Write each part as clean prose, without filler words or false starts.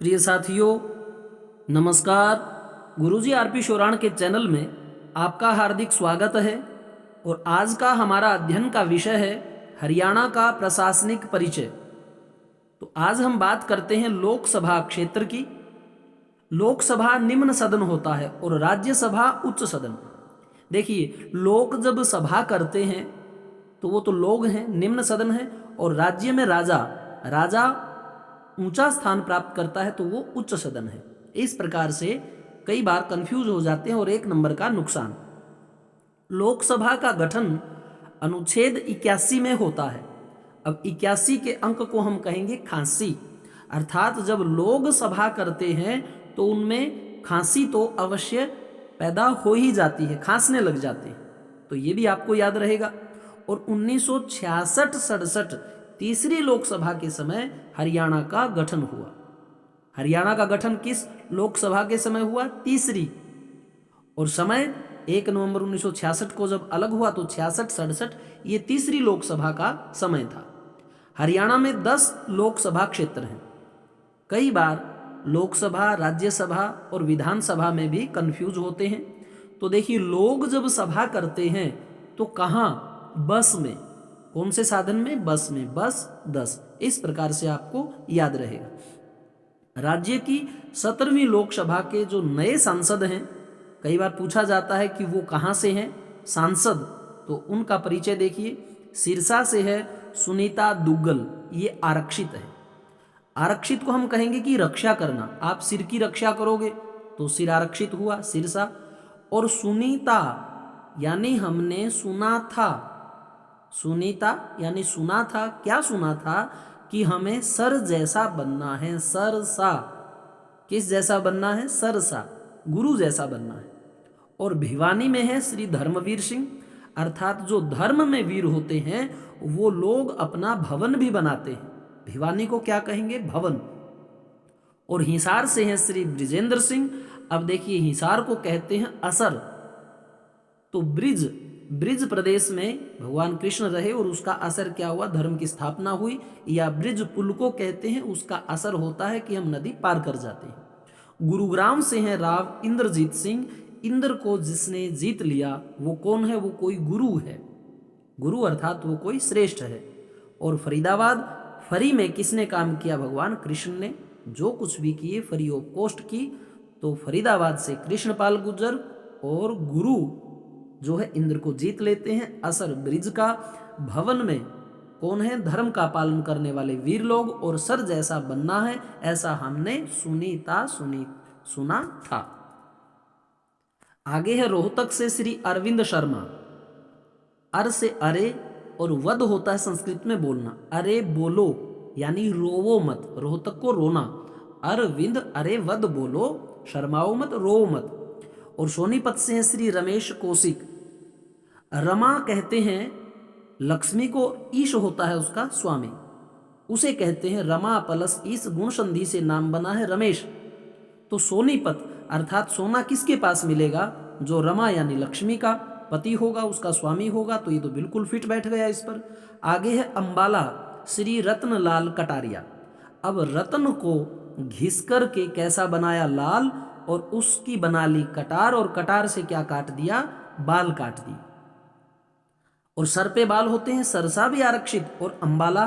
प्रिय साथियों, नमस्कार। गुरुजी आरपी शोराण के चैनल में आपका हार्दिक स्वागत है। और आज का हमारा अध्ययन का विषय है हरियाणा का प्रशासनिक परिचय। तो आज हम बात करते हैं लोकसभा क्षेत्र की। लोकसभा निम्न सदन होता है और राज्यसभा उच्च सदन। देखिए, लोक जब सभा करते हैं तो वो तो लोग हैं, निम्न सदन है। और राज्य में राजा राजा ऊंचा स्थान प्राप्त करता है तो वो उच्च सदन है। इस प्रकार से कई बार कंफ्यूज हो जाते हैं। और एक नंबर का नुकसान, लोकसभा का गठन अनुच्छेद 81 में होता है। अब 81 के अंक को हम कहेंगे खांसी, अर्थात जब लोग सभा करते हैं तो उनमें खांसी तो अवश्य पैदा हो ही जाती है, खांसने लग जाते हैं। तो ये भी आपको याद रहेगा। और 1966-67 तीसरी लोकसभा के समय हरियाणा का गठन हुआ। हरियाणा का गठन किस लोकसभा के समय हुआ? तीसरी। और समय 1 नवंबर 1966 को जब अलग हुआ तो 66-67 ये तीसरी लोकसभा का समय था। हरियाणा में 10 लोकसभा क्षेत्र हैं। कई बार लोकसभा, राज्यसभा और विधानसभा में भी कंफ्यूज होते हैं। तो देखिए, लोग जब सभा करते हैं तो कहाँ? बस में। कौन से साधन में? बस में। बस 10। इस प्रकार से आपको याद रहेगा। राज्य की 17वीं लोकसभा के जो नए सांसद हैं, कई बार पूछा जाता है कि वो कहाँ से हैं सांसद, तो उनका परिचय देखिए। सिरसा से है सुनीता दुग्गल, ये आरक्षित है। आरक्षित को हम कहेंगे कि रक्षा करना। आप सिर की रक्षा करोगे तो सिर आरक्षित हुआ, सिरसा। और सुनीता यानी हमने सुना था, सुनीता यानी सुना था। क्या सुना था? कि हमें सर जैसा बनना है, सरसा। किस जैसा बनना है? सरसा, गुरु जैसा बनना है। और भिवानी में है श्री धर्मवीर सिंह, अर्थात जो धर्म में वीर होते हैं वो लोग अपना भवन भी बनाते हैं। भिवानी को क्या कहेंगे? भवन। और हिसार से हैं श्री ब्रिजेंद्र सिंह। अब देखिए, हिसार को कहते हैं असर। तो ब्रिज, ब्रिज प्रदेश में भगवान कृष्ण रहे और उसका असर क्या हुआ? धर्म की स्थापना हुई। या ब्रिज पुल को कहते हैं, उसका असर होता है कि हम नदी पार कर जाते हैं। गुरुग्राम से हैं राव इंद्रजीत सिंह। इंद्र को जिसने जीत लिया वो कौन है? वो कोई गुरु है। गुरु अर्थात वो कोई श्रेष्ठ है। और फरीदाबाद, फरी में किसने काम किया? भगवान कृष्ण ने जो कुछ भी किए फ्री ऑफ कॉस्ट की। तो फरीदाबाद से कृष्णपाल गुर्जर और गुरु जो है इंद्र को जीत लेते हैं। असर ब्रिज का, भवन में कौन है? धर्म का पालन करने वाले वीर लोग। और सर जैसा बनना है, ऐसा हमने सुना था। आगे है रोहतक से श्री अरविंद शर्मा। अर से अरे और वध होता है संस्कृत में बोलना। अरे बोलो यानी रोवो मत, रोहतक को रोना। अरविंद, अरे वध बोलो, शर्माओ मत, रो मत। और सोनीपत से है श्री रमेश कौशिक। रमा कहते हैं लक्ष्मी को, ईश होता है उसका स्वामी, उसे कहते हैं रमा प्लस ईश गुण संधि से नाम बना है रमेश। तो सोनीपत अर्थात सोना किसके पास मिलेगा? जो रमा यानी लक्ष्मी का पति होगा, उसका स्वामी होगा। तो ये तो बिल्कुल फिट बैठ गया इस पर। आगे है अंबाला, श्री रत्नलाल कटारिया। अब रत्न को घिस कर के कैसा बनाया? लाल। और उसकी बना ली कटार, और कटार से क्या काट दिया? बाल काट दी। और सर पे बाल होते हैं, सरसा भी आरक्षित। और अंबाला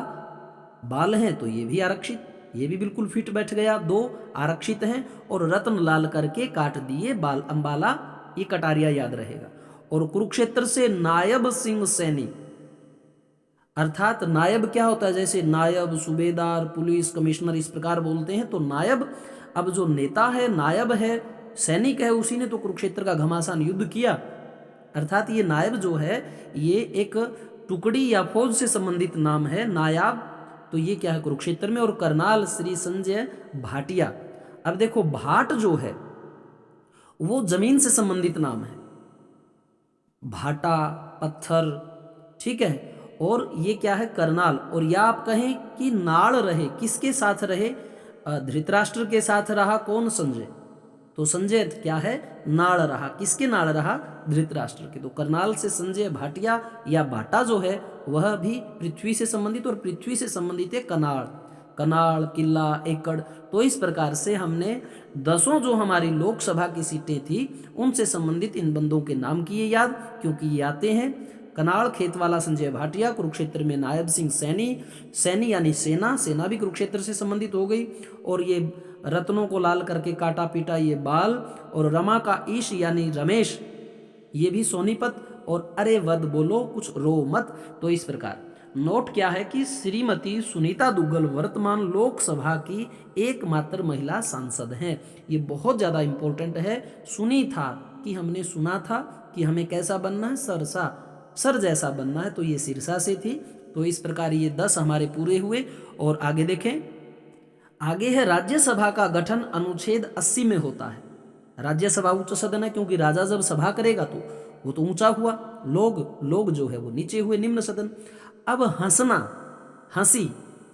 बाल हैं तो ये भी आरक्षित, ये भी बिल्कुल फिट बैठ गया। 2 आरक्षित हैं और रत्न लाल करके काट दिए बाल, अंबाला, ये कटारिया याद रहेगा। और कुरुक्षेत्र से नायब सिंह सैनी, अर्थात नायब क्या होता है? जैसे नायब, सूबेदार, पुलिस कमिश्नर, इस प्रकार बोलते हैं। तो नायब, अब जो नेता है नायब है, सैनिक है, उसी ने तो कुरुक्षेत्र का घमासान युद्ध किया। अर्थात ये नायब जो है ये एक टुकड़ी या फौज से संबंधित नाम है, नायाब। तो ये क्या है? कुरुक्षेत्र में। और करनाल श्री संजय भाटिया। अब देखो, भाट जो है वो जमीन से संबंधित नाम है, भाटा, पत्थर, ठीक है। और ये क्या है? करनाल। और या आप कहें कि नाड़ रहे, किसके साथ रहे? धृतराष्ट्र के साथ रहा कौन? संजय। तो संजय क्या है? नाड़ रहा। किसके नाड़ रहा? धृतराष्ट्र के। तो करनाल से संजय भाटिया या भाटा जो है वह भी पृथ्वी से संबंधित, और पृथ्वी से संबंधित है कनाड़। कनाड़, किला, एकड़। तो इस प्रकार से हमने 10 जो हमारी लोकसभा की सीटें थी उनसे संबंधित इन बंदों के नाम किए याद, क्योंकि ये आते हैं। कनाड़ खेतवाला संजय भाटिया, कुरुक्षेत्र में नायब सिंह सैनी, सैनी यानी सेना, सेना भी कुरुक्षेत्र से संबंधित हो गई। और ये रत्नों को लाल करके काटा पीटा ये बाल, और रमा का ईश यानी रमेश, ये भी सोनीपत। और अरे वद बोलो कुछ रो मत। तो इस प्रकार नोट क्या है कि श्रीमती सुनीता दुग्गल वर्तमान लोकसभा की एकमात्र महिला सांसद हैं। ये बहुत ज़्यादा इंपॉर्टेंट है। सुनी था कि हमने सुना था कि हमें कैसा बनना है, सरसा, सर जैसा बनना है, तो ये सिरसा से थी। तो इस प्रकार ये 10 हमारे पूरे हुए। और आगे देखें, आगे है राज्यसभा का गठन अनुच्छेद 80 में होता है। राज्यसभा उच्च सदन है, क्योंकि राजा जब सभा करेगा तो वो तो ऊंचा हुआ, लोग जो है वो नीचे हुए, निम्न सदन। अब हंसना, हंसी,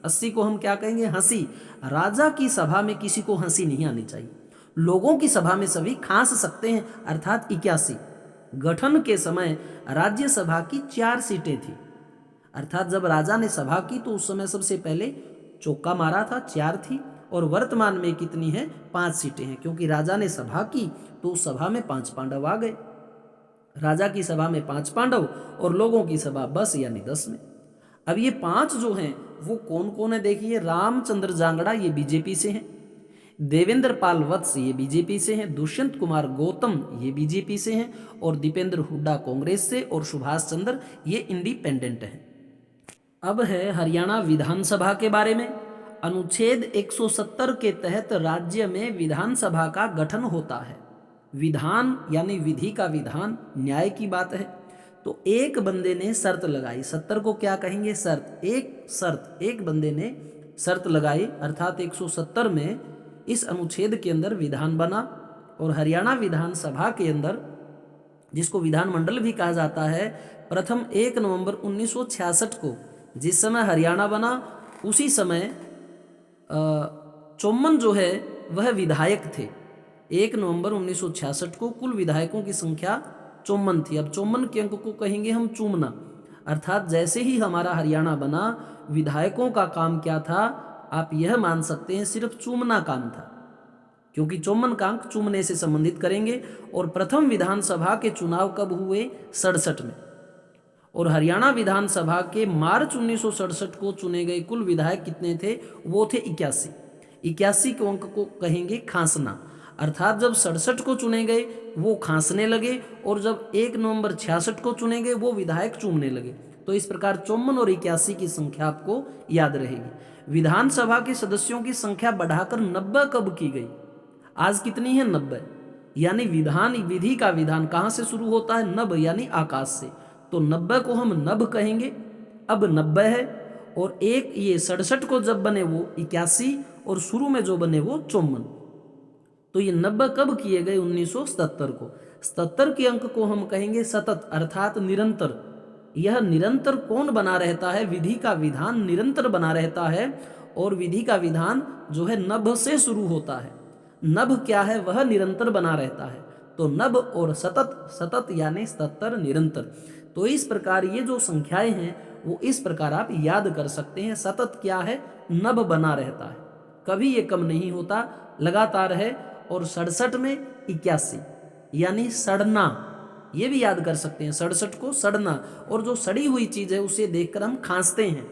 80 को हम क्या कहेंगे, हंसी। राजा की सभा में किसी को हंसी नहीं आनी चाहिए। लोगों की सभा में सभी खांस सकते हैं, अर्थात 81। गठन के समय राज्यसभा की 4 सीटें थी, अर्थात जब राजा ने सभा की तो उस समय सबसे पहले चौका मारा था, 4 थी। और वर्तमान में कितनी है, 5 सीटें हैं, क्योंकि राजा ने सभा की तो उस सभा में 5 पांडव आ गए। राजा की सभा में 5 पांडव और लोगों की सभा बस यानी 10 में। अब ये 5 जो हैं वो कौन कौन है, देखिए, रामचंद्र जांगड़ा ये बीजेपी से हैं, देवेंद्र पाल वत्स ये बीजेपी से हैं, दुष्यंत कुमार गौतम ये बीजेपी से हैं, और दीपेंद्र हुड्डा कांग्रेस से, और सुभाष चंद्र ये इंडिपेंडेंट हैं। अब है हरियाणा विधानसभा के बारे में। अनुच्छेद 170 के तहत राज्य में विधानसभा का गठन होता है। विधान यानी विधि का विधान, न्याय की बात है। तो एक बंदे ने शर्त लगाई, 70 को क्या कहेंगे, शर्त, एक बंदे ने शर्त लगाई, अर्थात 170 में इस अनुच्छेद के अंदर विधान बना। और हरियाणा विधानसभा के अंदर, जिसको विधानमंडल भी कहा जाता है, प्रथम 1 नवंबर 1966 को जिस समय हरियाणा बना उसी समय चौमन जो है वह विधायक थे। 1 नवंबर 1966 को कुल विधायकों की संख्या 54 थी। अब चौमन के अंक को कहेंगे हम चूमना, अर्थात जैसे ही हमारा हरियाणा बना, विधायकों का काम क्या था, आप यह मान सकते हैं सिर्फ चूमना काम था, क्योंकि चौमन का अंक चूमने से संबंधित करेंगे। और प्रथम विधानसभा के चुनाव कब हुए, 67 में। और हरियाणा विधानसभा के मार्च 1967 को चुने गए कुल विधायक कितने थे, वो थे 81। 81 के अंक को कहेंगे खांसना, अर्थात जब 67 को चुने गए वो खांसने लगे, और जब 1 नवंबर 66 को चुने गए वो विधायक चूमने लगे। तो इस प्रकार 54 और 81 की संख्या आपको याद रहेगी। विधानसभा के सदस्यों की संख्या बढ़ाकर 90 कब की गई, आज कितनी है, 90। यानी विधान, विधि का विधान कहाँ से शुरू होता है, नभ यानी आकाश से। तो 90 को हम नभ कहेंगे, अब 90 है। और एक ये 67 को जब बने वो 81, और शुरू में जो बने वो 54। तो ये 90 कब किए गए, 1977 को। 77 के अंक को हम कहेंगे सतत, अर्थात निरंतर। यह निरंतर कौन बना रहता है, विधि का विधान निरंतर बना रहता है। और विधि का विधान जो है नभ से शुरू होता है। नभ क्या है, वह निरंतर बना रहता है। तो नभ और सतत, सतत यानी 77, निरंतर। तो इस प्रकार ये जो संख्याएं हैं वो इस प्रकार आप याद कर सकते हैं। सतत क्या है, नभ बना रहता है, कभी ये कम नहीं होता, लगातार है। और 67 में 81 यानी सड़ना, ये भी याद कर सकते हैं, 67 को सड़ना। और जो सड़ी हुई चीज है उसे देखकर हम खांसते हैं।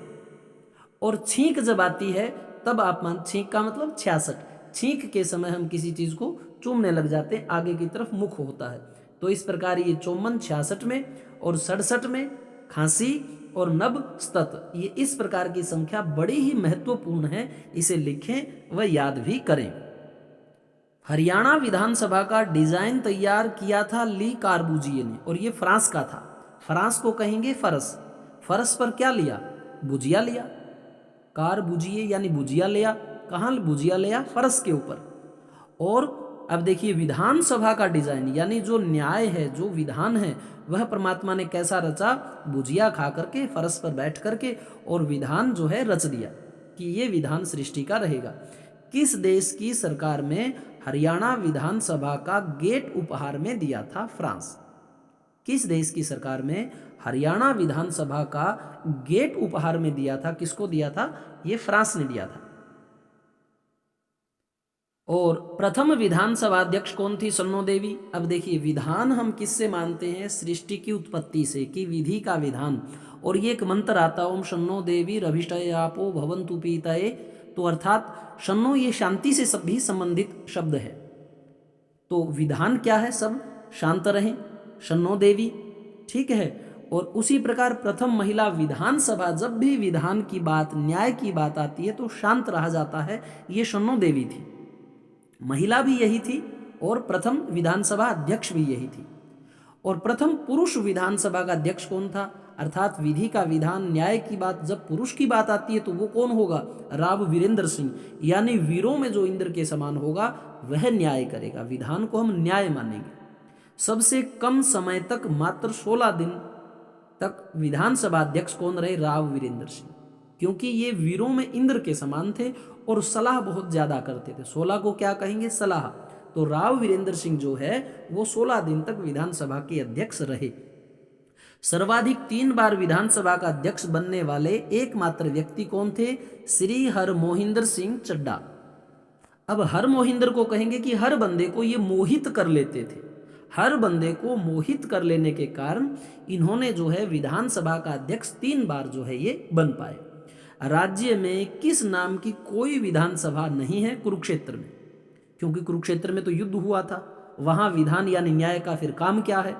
और छींक जब आती है तब आप मान, छींक का मतलब 66, छींक के समय हम किसी चीज को चूमने लग जाते हैं, आगे की तरफ मुख होता है। तो इस प्रकार ये 54 66 में और 67 में खांसी और नभ स्तत, ये इस प्रकार की संख्या बड़ी ही महत्वपूर्ण है, इसे लिखें व याद भी करें। हरियाणा विधानसभा का डिजाइन तैयार किया था ली कार्बूजिए ने, और ये फ्रांस का था। फ्रांस को कहेंगे फरस। फरस पर क्या लिया, भुजिया लिया, कार्बूजिए यानी भुजिया लिया। कहाँ भुजिया लिया, फरस के ऊपर। और अब देखिए विधानसभा का डिजाइन यानी जो न्याय है, जो विधान है, वह परमात्मा ने कैसा रचा, भुजिया खा करके, फरस पर बैठ करके, और विधान जो है रच दिया कि ये विधान सृष्टि का रहेगा। किस देश की सरकार में हरियाणा विधानसभा का गेट उपहार में दिया था, फ्रांस। किस देश की सरकार में हरियाणा विधानसभा का गेट उपहार में दिया था, किसको दिया था, ये फ्रांस ने दिया था। और प्रथम विधानसभा अध्यक्ष कौन थी? सन्नो देवी। अब देखिए, विधान हम किससे मानते हैं? सृष्टि की उत्पत्ति से, कि विधि का विधान। और ये एक मंत्र आता है, ओम शन्नो देवी रभिष्टये आपो भवन्तु पीतये। तो अर्थात शन्नो ये शांति से सब भी संबंधित शब्द है। तो विधान क्या है? सब शांत रहें, शन्नो देवी, ठीक है। और उसी प्रकार प्रथम महिला विधानसभा, जब भी विधान की बात, न्याय की बात आती है तो शांत रहा जाता है, ये शन्नो देवी थी। महिला भी यही थी और प्रथम विधानसभा अध्यक्ष भी यही थी। और प्रथम पुरुष विधानसभा का अध्यक्ष कौन था? अर्थात विधि का विधान, न्याय की बात जब पुरुष की बात आती है तो वो कौन होगा? राव वीरेंद्र सिंह, यानी वीरों में जो इंद्र के समान होगा वह न्याय करेगा। विधान को हम न्याय मानेंगे। सबसे कम समय तक, मात्र 16 दिन तक विधानसभा अध्यक्ष कौन रहे? राव वीरेंद्र सिंह, क्योंकि ये वीरों में इंद्र के समान थे और सलाह बहुत ज्यादा करते थे। 16 को क्या कहेंगे? सलाह। तो राव वीरेंद्र सिंह जो है वो 16 दिन तक विधानसभा के अध्यक्ष रहे। सर्वाधिक 3 बार विधानसभा का अध्यक्ष बनने वाले एकमात्र व्यक्ति कौन थे? श्री हरमोहिंदर सिंह चड्ढा। अब हरमोहिंदर को कहेंगे कि हर बंदे को ये मोहित कर लेते थे। हर बंदे को मोहित कर लेने के कारण इन्होंने जो है विधानसभा का अध्यक्ष 3 बार जो है ये बन पाए। राज्य में किस नाम की कोई विधानसभा नहीं है? कुरुक्षेत्र में, क्योंकि कुरुक्षेत्र में तो युद्ध हुआ था। वहां विधान यानी न्याय का फिर काम क्या है?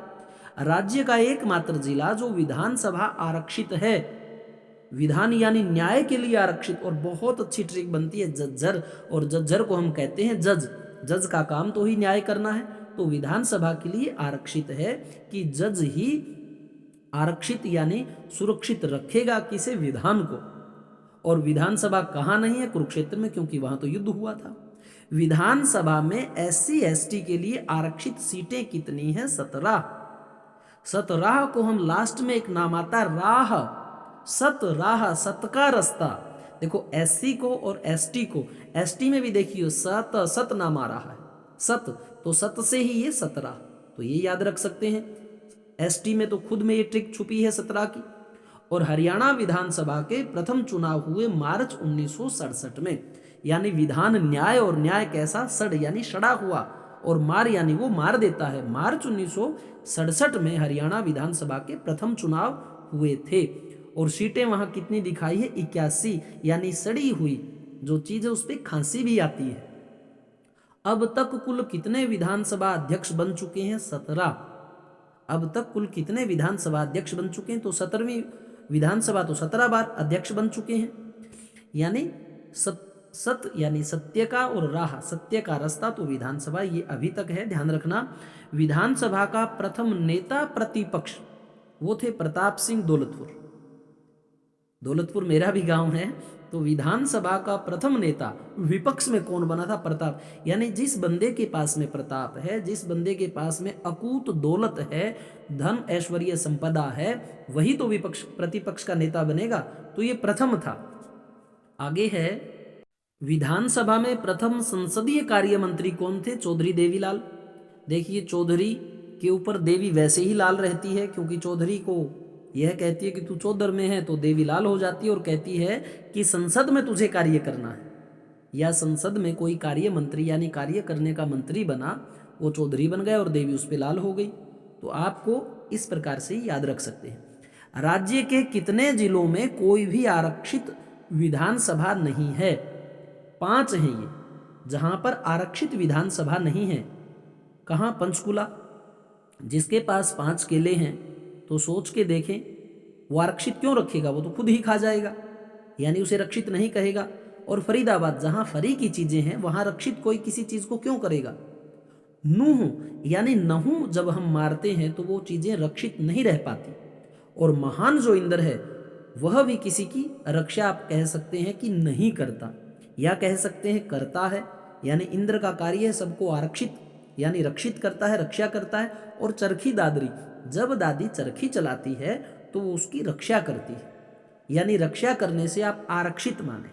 राज्य का एकमात्र जिला जो विधानसभा आरक्षित है, विधान यानी न्याय के लिए आरक्षित। और बहुत अच्छी ट्रिक बनती है जज्जर, और जज्जर को हम कहते हैं जज। जज का काम तो ही न्याय करना है, तो विधानसभा के लिए आरक्षित है कि जज ही आरक्षित यानी सुरक्षित रखेगा किसे? विधान को। और विधानसभा कहाँ नहीं है? कुरुक्षेत्र में, क्योंकि वहां तो युद्ध हुआ था। विधानसभा में SC ST के लिए आरक्षित सीटें कितनी हैं? 17। 17 को हम लास्ट में एक नाम आता है राह, सत राह, सत का रास्ता। देखो SC को और ST को, ST में भी देखियो सत, सत नाम आ रहा है, सत, तो सत से ही ये 17, तो ये याद रख सकते हैं। ST में तो खुद में ये ट्रिक छुपी है 17 की। और हरियाणा विधानसभा के प्रथम चुनाव हुए मार्च 1967 में, यानी विधान न्याय, और न्याय कैसा? सड़ यानी सड़ा हुआ, और मार यानी वो मार देता है। मार्च 1967 में हरियाणा विधानसभा के प्रथम चुनाव हुए थे। और सीटें वहां कितनी दिखाई है? 81, यानी सड़ी हुई जो चीज है उस पर खांसी भी आती है। अब तक कुल कितने विधानसभा अध्यक्ष बन चुके हैं? 17। अब तक कुल कितने विधानसभा अध्यक्ष बन चुके हैं? तो 17वीं विधानसभा तो 17 बार अध्यक्ष बन चुके हैं। यानी सत यानी सत्य का, और राह सत्य का रास्ता, तो विधानसभा ये अभी तक है। ध्यान रखना, विधानसभा का प्रथम नेता प्रतिपक्ष वो थे प्रताप सिंह दौलतपुर। दौलतपुर मेरा भी गांव है। तो विधानसभा का प्रथम नेता विपक्ष में कौन बना था? प्रताप। यानी जिस बंदे के पास में प्रताप है, जिस बंदे के पास में अकूत दौलत है, धन ऐश्वर्य संपदा है, वही तो विपक्ष प्रतिपक्ष का नेता बनेगा। तो ये प्रथम था। आगे है, विधानसभा में प्रथम संसदीय कार्य मंत्री कौन थे? चौधरी देवीलाल। देखिए, चौधरी के ऊपर देवी वैसे ही लाल रहती है, क्योंकि चौधरी को यह कहती है कि तू चौधर में है, तो देवी लाल हो जाती है और कहती है कि संसद में तुझे कार्य करना है, या संसद में कोई कार्य मंत्री यानी कार्य करने का मंत्री बना, वो चौधरी बन गया और देवी उस पर लाल हो गई। तो आपको इस प्रकार से याद रख सकते हैं। राज्य के कितने जिलों में कोई भी आरक्षित विधानसभा नहीं है? 5 हैं ये जहां पर आरक्षित विधानसभा नहीं है। कहां? पंचकुला। जिसके पास 5 किले हैं तो सोच के देखें, वो आरक्षित क्यों रखेगा? वो तो खुद ही खा जाएगा, यानी उसे रक्षित नहीं कहेगा। और फरीदाबाद, जहां फरी की चीजें हैं वहां रक्षित कोई किसी चीज को क्यों करेगा? नूह यानी नहू जब हम मारते हैं तो वो चीजें रक्षित नहीं रह पाती। और महान जो इंद्र है वह भी किसी की रक्षा आप कह सकते हैं कि नहीं करता, या कह सकते हैं करता है। यानी इंद्र का कार्य है सबको आरक्षित यानी रक्षित करता है, रक्षा करता है। और चरखी दादरी, जब दादी चरखी चलाती है तो वो उसकी रक्षा करती है, यानी रक्षा करने से आप आरक्षित माने।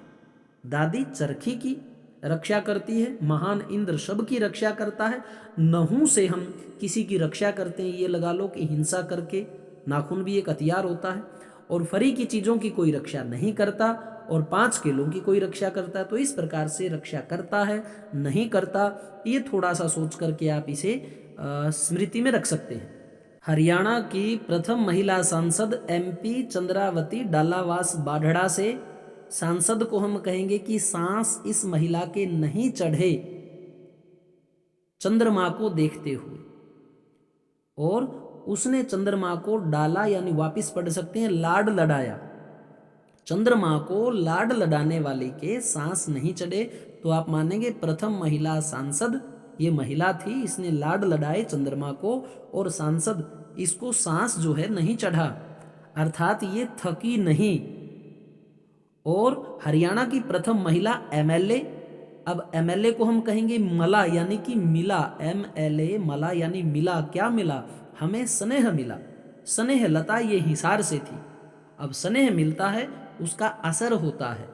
दादी चरखी की रक्षा करती है, महान इंद्र सब की रक्षा करता है। नहू से हम किसी की रक्षा करते हैं, ये लगा लो कि हिंसा करके, नाखून भी एक हथियार होता है। और फरी की चीज़ों की कोई रक्षा नहीं करता। और 5 किलो की कोई रक्षा करता है, तो इस प्रकार से रक्षा करता है नहीं करता, ये थोड़ा सा सोच करके आप इसे स्मृति में रख सकते हैं। हरियाणा की प्रथम महिला सांसद MP चंद्रावती डालावास बाढ़ड़ा से। सांसद को हम कहेंगे कि सांस इस महिला के नहीं चढ़े चंद्रमा को देखते हुए, और उसने चंद्रमा को डाला, यानी वापिस पढ़ सकते हैं लाड लडाया। चंद्रमा को लाड लडाने वाले के सांस नहीं चढ़े, तो आप मानेंगे प्रथम महिला सांसद ये महिला थी, इसने लाड लडाए चंद्रमा को, और सांसद इसको सांस जो है नहीं चढ़ा, अर्थात ये थकी नहीं। और हरियाणा की प्रथम महिला MLA। अब MLA को हम कहेंगे मला, यानी कि मिला। MLA मला यानी मिला। क्या मिला? हमें स्नेह मिला। स्नेह लता ये हिसार से थी। अब स्नेह मिलता है, उसका असर होता है।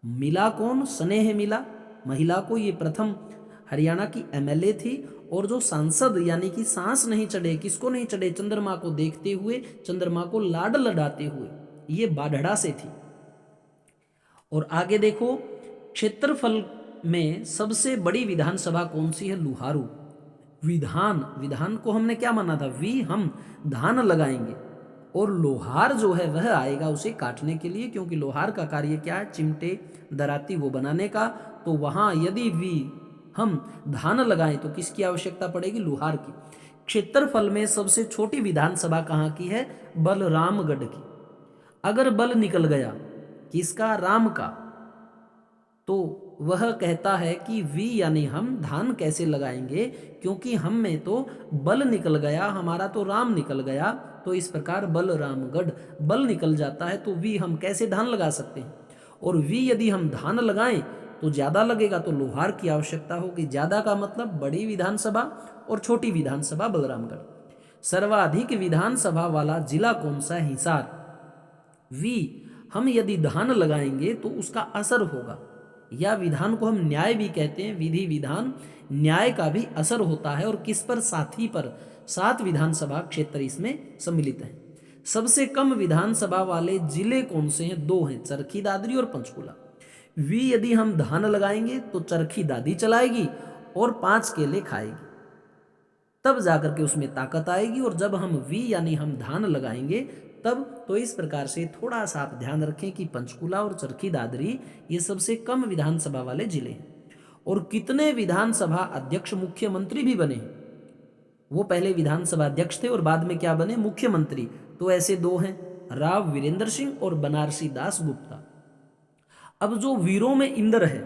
मिला कौन? स्नेह मिला महिला को। ये प्रथम हरियाणा की MLA थी। और जो सांसद यानी कि सांस नहीं चढ़े, किसको नहीं चढ़े? चंद्रमा को देखते हुए, चंद्रमा को लाड लडाते हुए, ये बाढ़ड़ा से थी। और आगे देखो, क्षेत्रफल में सबसे बड़ी विधानसभा कौन सी है? लुहारू। विधान को हमने क्या माना था? हम धान लगाएंगे, और लोहार जो है वह आएगा उसे काटने के लिए, क्योंकि लोहार का कार्य क्या है? चिमटे दराती वो बनाने का। तो वहां यदि हम धान लगाएं तो किसकी आवश्यकता पड़ेगी? लोहार की। क्षेत्रफल में सबसे छोटी विधानसभा कहाँ की है? बलरामगढ़ की। अगर बल निकल गया किसका? राम का, तो वह कहता है कि यानी हम धान कैसे लगाएंगे, क्योंकि हम में तो बल निकल गया, हमारा तो राम निकल गया। तो इस प्रकार बलरामगढ़, बल निकल जाता है तो हम कैसे धान लगा सकते हैं? और यदि हम धान लगाएं तो ज़्यादा लगेगा, तो लोहार की आवश्यकता होगी। ज़्यादा का मतलब बड़ी विधानसभा और छोटी विधानसभा बलरामगढ़। सर्वाधिक विधानसभा वाला जिला कौन सा है? हिसार। हम यदि धान लगाएंगे तो उसका असर होगा, या विधान को हम न्याय भी कहते हैं। विधि विधान न्याय का भी असर होता है, और किस पर? साथी पर। 7 विधानसभा क्षेत्र इसमें सम्मिलित हैं। सबसे कम विधानसभा वाले जिले कौन से हैं? 2 हैं, चरखी दादरी और पंचकुला। यदि हम धान लगाएंगे तो चरखी दादी चलाएगी और 5 केले खाएगी, तब जाकर के उसमें ताकत आएगी। और जब हम यानी हम धान लगाएंगे तब। तो इस प्रकार से थोड़ा सा आप ध्यान रखें कि पंचकुला और चरखी दादरी ये सबसे कम विधानसभा वाले जिले हैं। और कितने विधानसभा अध्यक्ष मुख्यमंत्री भी बने? वो पहले विधानसभा अध्यक्ष थे और बाद में क्या बने? मुख्यमंत्री। तो ऐसे 2 हैं, राव वीरेंद्र सिंह और बनारसी दास गुप्ता। अब जो वीरों में इंद्र है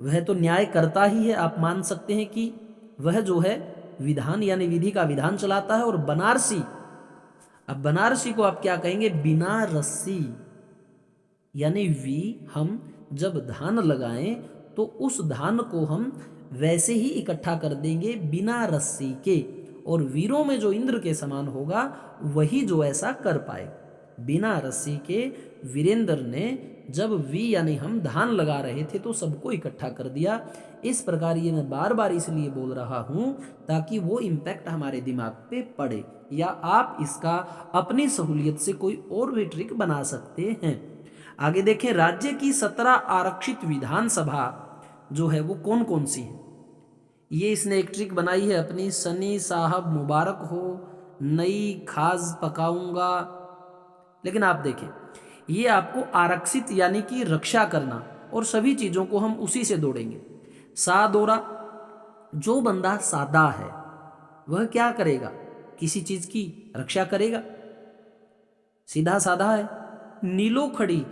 वह तो न्याय करता ही है, आप मान सकते हैं कि वह जो है विधान यानी विधि का विधान चलाता है। और बनारसी, अब बनारसी को आप क्या कहेंगे? बिना रस्सी, यानी हम जब धान लगाएं तो उस धान को हम वैसे ही इकट्ठा कर देंगे बिना रस्सी के। और वीरों में जो इंद्र के समान होगा वही जो ऐसा कर पाए। बिना रस्सी के वीरेंद्र ने जब यानी हम धान लगा रहे थे तो सबको इकट्ठा कर दिया। इस प्रकार ये मैं बार बार इसलिए बोल रहा हूं ताकि वो इम्पैक्ट हमारे दिमाग पे पड़े, या आप इसका अपनी सहूलियत से कोई और भी ट्रिक बना सकते हैं। आगे देखें, राज्य की 17 आरक्षित विधानसभा जो है वो कौन कौन सी है? ये इसने एक ट्रिक बनाई है अपनी। सनी साहब मुबारक हो, नई खास पकाऊंगा। लेकिन आप देखें, ये आपको आरक्षित यानी कि रक्षा करना, और सभी चीजों को हम उसी से दौड़ेंगे। सादोरा, जो बंदा सादा है वह क्या करेगा? किसी चीज की रक्षा करेगा, सीधा साधा है। नीलो खड़ी,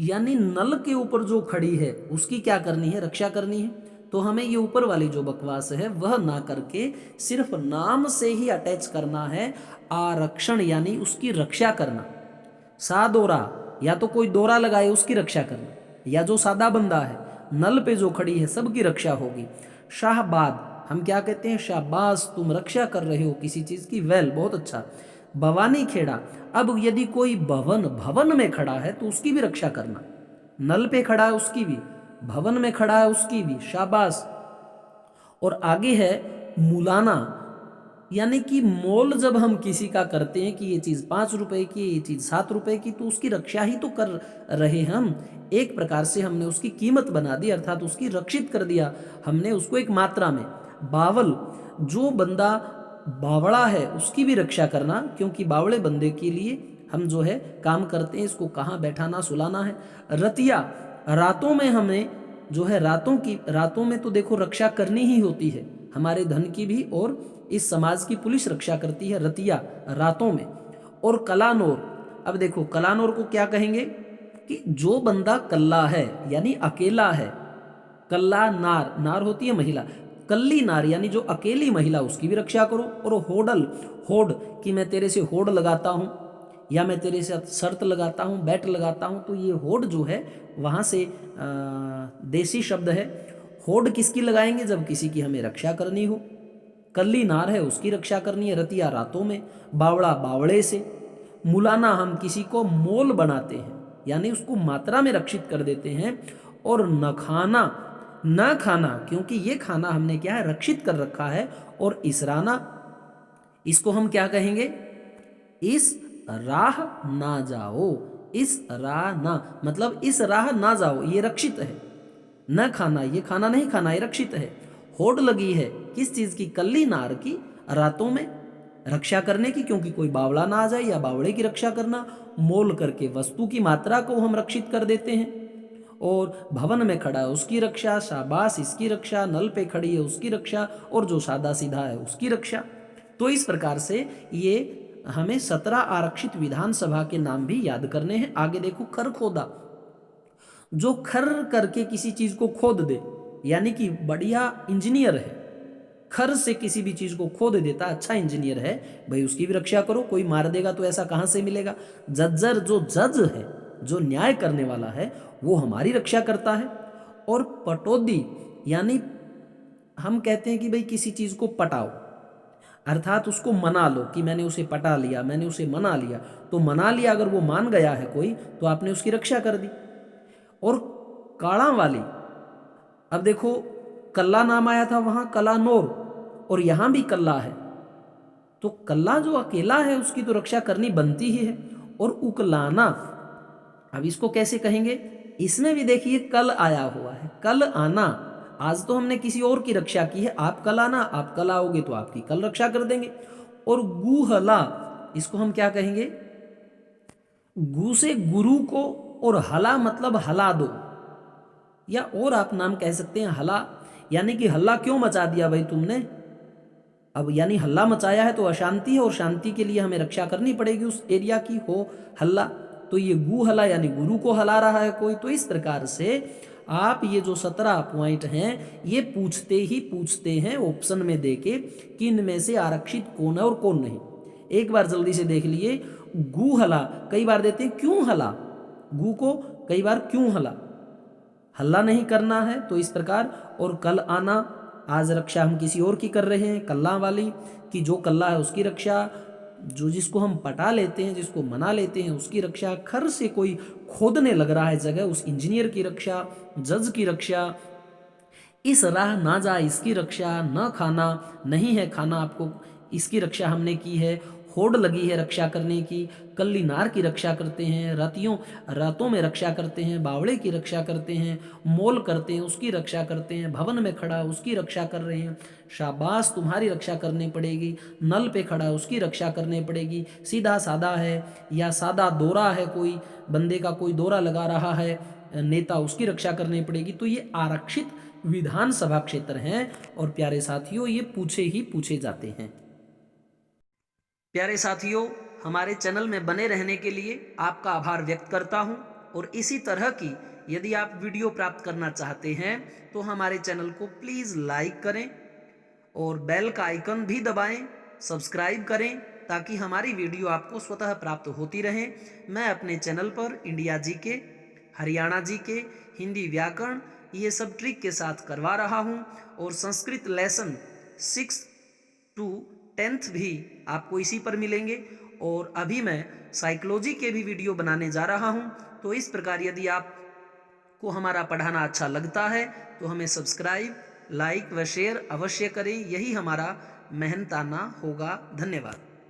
यानी नल के ऊपर जो खड़ी है उसकी क्या करनी है? रक्षा करनी है। तो हमें ये ऊपर वाली जो बकवास है वह ना करके सिर्फ नाम से ही अटैच करना है आरक्षण, यानी उसकी रक्षा करना। सादोरा, या तो कोई दोरा लगाए उसकी रक्षा करना, या जो सादा बंदा है नल पे जो खड़ी है सबकी रक्षा होगी। शाहबाद, हम क्या कहते हैं? शाबाश, तुम रक्षा कर रहे हो किसी चीज की, वेल, बहुत अच्छा। भवानी खेड़ा, अब यदि कोई भवन में खड़ा है तो उसकी भी रक्षा करना। नल पे खड़ा है उसकी भी, भवन में खड़ा है उसकी भी, शाबाश। और आगे है मुलाना, यानी कि मोल जब हम किसी का करते हैं कि ये चीज़ 5 रुपए की, ये चीज़ 7 रुपए की, तो उसकी रक्षा ही तो कर रहे हैं हम। एक प्रकार से हमने उसकी कीमत बना दी, अर्थात उसकी रक्षित कर दिया हमने उसको एक मात्रा में। बावल, जो बंदा बावड़ा है उसकी भी रक्षा करना, क्योंकि बावड़े बंदे के लिए हम जो है काम करते हैं, इसको कहाँ बैठाना सुलाना है। रतिया, रातों में हमें जो है रातों में तो देखो रक्षा करनी ही होती है, हमारे धन की भी और इस समाज की पुलिस रक्षा करती है रतिया, रातों में। और कलानौर, अब देखो कलानौर को क्या कहेंगे कि जो बंदा कल्ला है यानी अकेला है, कल्ला नार, नार होती है महिला, कल्ली नार यानी जो अकेली महिला, उसकी भी रक्षा करो। और होडल, होड़ कि मैं तेरे से होड़ लगाता हूँ या मैं तेरे साथ शर्त लगाता हूँ, बैट लगाता हूँ, तो ये होड़ जो है वहाँ से देसी शब्द है। होड़ किसकी लगाएंगे? जब किसी की हमें रक्षा करनी हो। कल्ली नार है उसकी रक्षा करनी है, रतिया रातों में, बावड़ा बावड़े से। मुलाना, हम किसी को मोल बनाते हैं यानी उसको मात्रा में रक्षित कर देते हैं। और न खाना, न खाना क्योंकि ये खाना हमने क्या है रक्षित कर रखा है। और इसराना, इसको हम क्या कहेंगे? इस राह ना जाओ, इस राह ना मतलब इस राह ना जाओ, ये रक्षित है। न खाना, ये खाना नहीं खाना, ये रक्षित है। होड़ लगी है किस चीज की? कल्ली नार की, रातों में रक्षा करने की, क्योंकि कोई बावड़ा ना आ जाए, या बावड़े की रक्षा करना। मोल करके वस्तु की मात्रा को हम रक्षित कर देते हैं। और भवन में खड़ा है उसकी रक्षा, शाबाश इसकी रक्षा, नल पे खड़ी है उसकी रक्षा, और जो सादा सीधा है उसकी रक्षा। तो इस प्रकार से ये हमें 17 आरक्षित विधानसभा के नाम भी याद करने हैं। आगे देखो, खरखोदा, जो खर करके किसी चीज को खोद दे, यानी कि बढ़िया इंजीनियर है, खर से किसी भी चीज को खोद देता, अच्छा इंजीनियर है, भाई उसकी भी रक्षा करो। कोई मार देगा तो ऐसा कहां से मिलेगा? जज्जर, जो जज है, जो न्याय करने वाला है, वो हमारी रक्षा करता है। और पटौदी, यानी हम कहते हैं कि भाई किसी चीज को पटाओ, अर्थात उसको मना लो कि मैंने उसे पटा लिया, मैंने उसे मना लिया। तो मना लिया, अगर वो मान गया है कोई, तो आपने उसकी रक्षा कर दी। और काड़ा वाली, अब देखो कल्ला नाम आया था वहां, कलानौर, और यहां भी कल्ला है, तो कल्ला जो अकेला है उसकी तो रक्षा करनी बनती ही है। और उकलाना, अब इसको कैसे कहेंगे? इसमें भी देखिए कल आया हुआ है, कल आना। आज तो हमने किसी और की रक्षा की है, आप कल आना, आप कल आओगे तो आपकी कल रक्षा कर देंगे। और गुहला, इसको हम क्या कहेंगे? गु से गुरु को, और हला मतलब हला दो, या और आप नाम कह सकते हैं हला, यानी कि हल्ला क्यों मचा दिया भाई तुमने? अब यानी हल्ला मचाया है तो अशांति है, और शांति के लिए हमें रक्षा करनी पड़ेगी उस एरिया की, हो हल्ला। तो ये गु हला यानी गुरु को हला रहा है कोई। तो इस प्रकार से आप ये जो 17 पॉइंट हैं, ये पूछते हैं ऑप्शन में देके कि इनमें से आरक्षित कौन है और कौन नहीं। एक बार जल्दी से देख लिए, गु हला कई बार देते हैं क्यों हला, गु को कई बार क्यों हला, हल्ला नहीं करना है, तो इस प्रकार। और कल आना, आज रक्षा हम किसी और की कर रहे हैं, कल्ला वाली, कि जो कल्ला है उसकी रक्षा, जो जिसको हम पटा लेते हैं, जिसको मना लेते हैं उसकी रक्षा, खर से कोई खोदने लग रहा है जगह, उस इंजीनियर की रक्षा, जज की रक्षा, इस राह ना जा इसकी रक्षा, न खाना नहीं है खाना आपको, इसकी रक्षा हमने की है। होड़ लगी है रक्षा करने की, कल्ली नार की रक्षा करते हैं, रातों में रक्षा करते हैं, बावड़े की रक्षा करते हैं, मोल करते हैं उसकी रक्षा करते हैं, भवन में खड़ा उसकी रक्षा कर रहे हैं, शाबाश तुम्हारी रक्षा करनी पड़ेगी, नल पे खड़ा उसकी रक्षा करनी पड़ेगी, सीधा सादा है या सादा दोरा है, कोई बंदे का कोई दोरा लगा रहा है नेता, उसकी रक्षा करनी पड़ेगी। तो ये आरक्षित विधानसभा क्षेत्र हैं। और प्यारे साथियों, ये पूछे ही पूछे जाते हैं। प्यारे साथियों, हमारे चैनल में बने रहने के लिए आपका आभार व्यक्त करता हूं। और इसी तरह की यदि आप वीडियो प्राप्त करना चाहते हैं तो हमारे चैनल को प्लीज़ लाइक करें और बेल का आइकन भी दबाएं, सब्सक्राइब करें, ताकि हमारी वीडियो आपको स्वतः प्राप्त होती रहे। मैं अपने चैनल पर India GK, Haryana GK, Hindi व्याकरण, ये सब ट्रिक के साथ करवा रहा हूँ। और संस्कृत लेसन 6 टू 10th भी आपको इसी पर मिलेंगे। और अभी मैं साइकोलॉजी के भी वीडियो बनाने जा रहा हूं। तो इस प्रकार यदि आपको हमारा पढ़ाना अच्छा लगता है तो हमें सब्सक्राइब, लाइक व शेयर अवश्य करें। यही हमारा मेहनताना होगा। धन्यवाद।